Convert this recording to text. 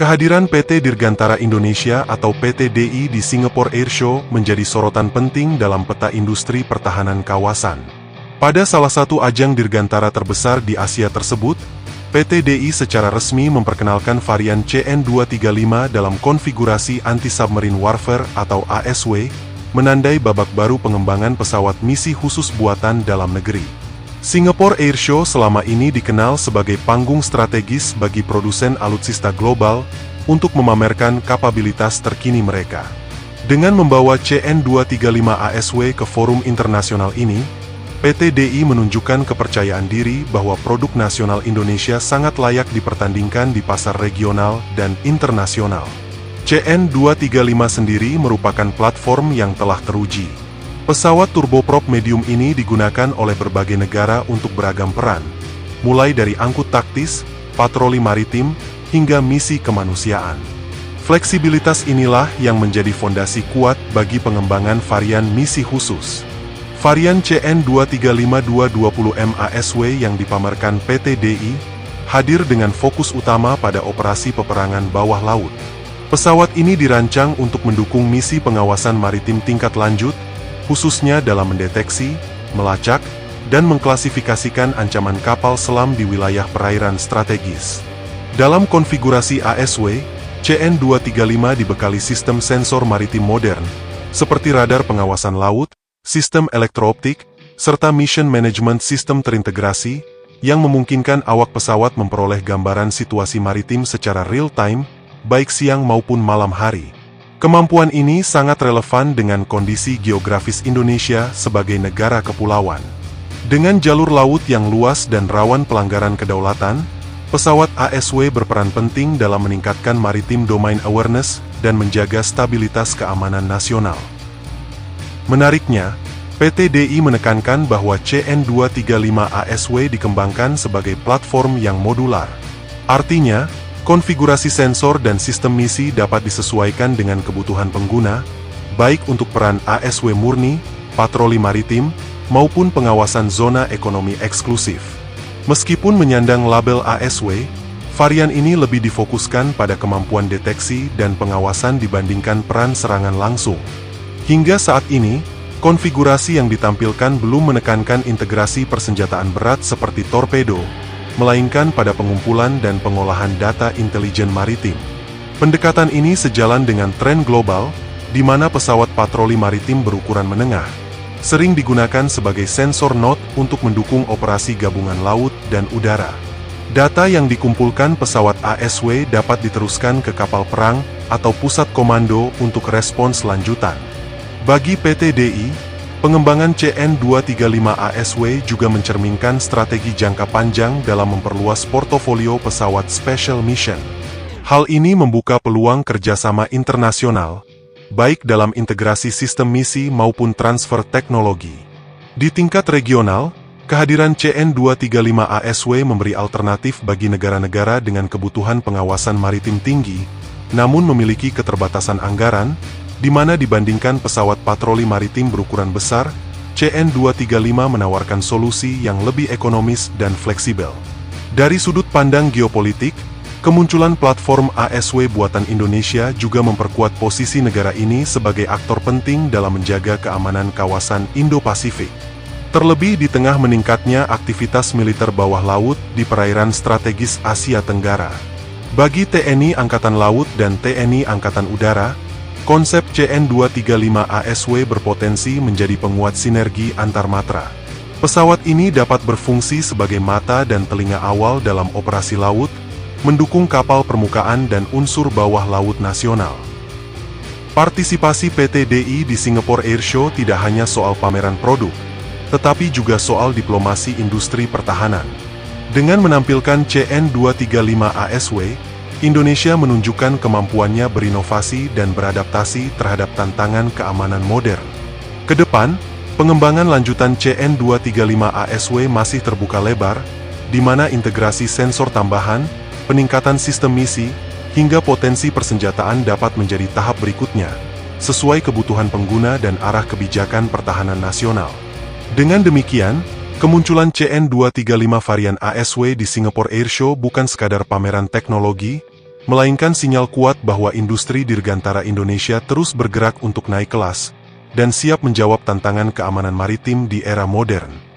Kehadiran PT Dirgantara Indonesia atau PT DI di Singapore Airshow menjadi sorotan penting dalam peta industri pertahanan kawasan. Pada salah satu ajang dirgantara terbesar di Asia tersebut, PT DI secara resmi memperkenalkan varian CN-235 dalam konfigurasi Anti-Submarine Warfare atau ASW, menandai babak baru pengembangan pesawat misi khusus buatan dalam negeri. Singapore Airshow selama ini dikenal sebagai panggung strategis bagi produsen alutsista global untuk memamerkan kapabilitas terkini mereka. Dengan membawa CN-235 ASW ke forum internasional ini, PT DI menunjukkan kepercayaan diri bahwa produk nasional Indonesia sangat layak dipertandingkan di pasar regional dan internasional. CN-235 sendiri merupakan platform yang telah teruji. Pesawat turboprop medium ini digunakan oleh berbagai negara untuk beragam peran, mulai dari angkut taktis, patroli maritim, hingga misi kemanusiaan. Fleksibilitas inilah yang menjadi fondasi kuat bagi pengembangan varian misi khusus. Varian CN-235-220M ASW yang dipamerkan PT DI, hadir dengan fokus utama pada operasi peperangan bawah laut. Pesawat ini dirancang untuk mendukung misi pengawasan maritim tingkat lanjut, khususnya dalam mendeteksi, melacak, dan mengklasifikasikan ancaman kapal selam di wilayah perairan strategis. Dalam konfigurasi ASW, CN-235 dibekali sistem sensor maritim modern, seperti radar pengawasan laut, sistem elektrooptik, serta mission management system terintegrasi, yang memungkinkan awak pesawat memperoleh gambaran situasi maritim secara real-time, baik siang maupun malam hari. Kemampuan ini sangat relevan dengan kondisi geografis Indonesia sebagai negara kepulauan. Dengan jalur laut yang luas dan rawan pelanggaran kedaulatan, pesawat ASW berperan penting dalam meningkatkan maritime domain awareness dan menjaga stabilitas keamanan nasional. Menariknya, PT DI menekankan bahwa CN-235 ASW dikembangkan sebagai platform yang modular. Artinya, konfigurasi sensor dan sistem misi dapat disesuaikan dengan kebutuhan pengguna, baik untuk peran ASW murni, patroli maritim, maupun pengawasan zona ekonomi eksklusif. Meskipun menyandang label ASW, varian ini lebih difokuskan pada kemampuan deteksi dan pengawasan dibandingkan peran serangan langsung. Hingga saat ini, konfigurasi yang ditampilkan belum menekankan integrasi persenjataan berat seperti torpedo, melainkan pada pengumpulan dan pengolahan data intelijen maritim. Pendekatan ini sejalan dengan tren global, di mana pesawat patroli maritim berukuran menengah sering digunakan sebagai sensor node untuk mendukung operasi gabungan laut dan udara. Data yang dikumpulkan pesawat ASW dapat diteruskan ke kapal perang atau pusat komando untuk respons lanjutan. Bagi PT DI, pengembangan CN-235 ASW juga mencerminkan strategi jangka panjang dalam memperluas portofolio pesawat Special Mission. Hal ini membuka peluang kerjasama internasional, baik dalam integrasi sistem misi maupun transfer teknologi. Di tingkat regional, kehadiran CN-235 ASW memberi alternatif bagi negara-negara dengan kebutuhan pengawasan maritim tinggi, namun memiliki keterbatasan anggaran, di mana dibandingkan pesawat patroli maritim berukuran besar, CN-235 menawarkan solusi yang lebih ekonomis dan fleksibel. Dari sudut pandang geopolitik, kemunculan platform ASW buatan Indonesia juga memperkuat posisi negara ini sebagai aktor penting dalam menjaga keamanan kawasan Indo-Pasifik. Terlebih di tengah meningkatnya aktivitas militer bawah laut di perairan strategis Asia Tenggara. Bagi TNI Angkatan Laut dan TNI Angkatan Udara, konsep CN-235 ASW berpotensi menjadi penguat sinergi antar matra. Pesawat ini dapat berfungsi sebagai mata dan telinga awal dalam operasi laut, mendukung kapal permukaan dan unsur bawah laut nasional. Partisipasi PT DI di Singapore Airshow tidak hanya soal pameran produk, tetapi juga soal diplomasi industri pertahanan. Dengan menampilkan CN-235 ASW, Indonesia menunjukkan kemampuannya berinovasi dan beradaptasi terhadap tantangan keamanan modern. Kedepan, pengembangan lanjutan CN-235 ASW masih terbuka lebar, di mana integrasi sensor tambahan, peningkatan sistem misi, hingga potensi persenjataan dapat menjadi tahap berikutnya, sesuai kebutuhan pengguna dan arah kebijakan pertahanan nasional. Dengan demikian, kemunculan CN-235 varian ASW di Singapore Airshow bukan sekadar pameran teknologi, melainkan sinyal kuat bahwa industri dirgantara Indonesia terus bergerak untuk naik kelas dan siap menjawab tantangan keamanan maritim di era modern.